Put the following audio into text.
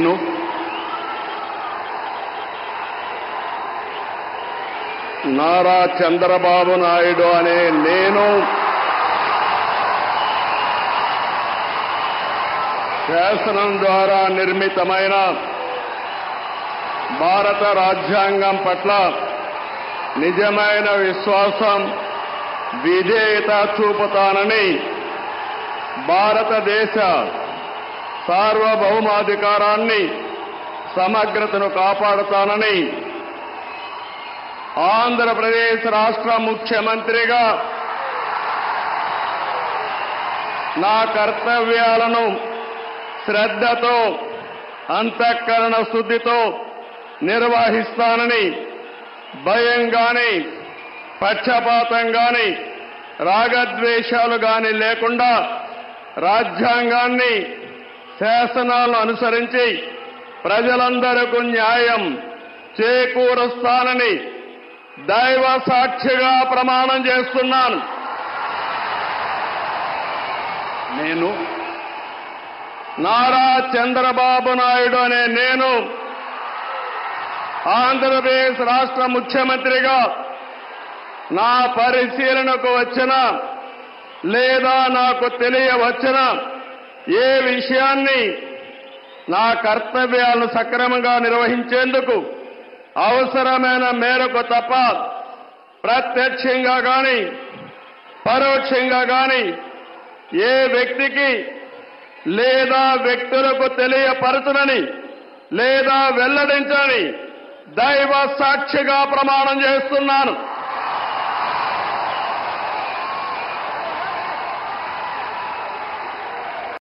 నేను నారా చంద్రబాబు నాయుడు అనే నేను శాసనం ద్వారా నిర్మితమైన భారత రాజ్యాంగం పట్ల నిజమైన విశ్వాసం, విధేయత చూపుతానని, భారతదేశ సార్వభౌమాధికారాన్ని, సమగ్రతను కాపాడుతానని ఆంధ్రప్రదేశ్ రాష్ట్ర ముఖ్యమంత్రిగా నా కర్తవ్యాలను శ్రద్ధతో, అంతఃకరణ శుద్ధితో నిర్వహిస్తానని, భయం గాని, పక్షపాతం గాని, రాగద్వేషాలు గాని లేకుండా రాజ్యాంగాన్ని, శాసనాలను అనుసరించి ప్రజలందరికీ న్యాయం చేకూరుస్తానని దైవ సాక్షిగా ప్రమాణం చేస్తున్నాను. నేను నారా చంద్రబాబు నాయుడు అనే నేను ఆంధ్రప్రదేశ్ రాష్ట్ర ముఖ్యమంత్రిగా నా పరిశీలనకు వచ్చిన లేదా నాకు తెలియవచ్చిన ఏ విషయాన్ని నా కర్తవ్యాలను సక్రమంగా నిర్వహించేందుకు అవసరమైన మేరకు తప్ప ప్రత్యక్షంగా గాని, పరోక్షంగా గాని ఏ వ్యక్తికి లేదా వ్యక్తులకు తెలియపరచునని లేదా వెల్లడించని దైవ సాక్షిగా ప్రమాణం చేస్తున్నాను.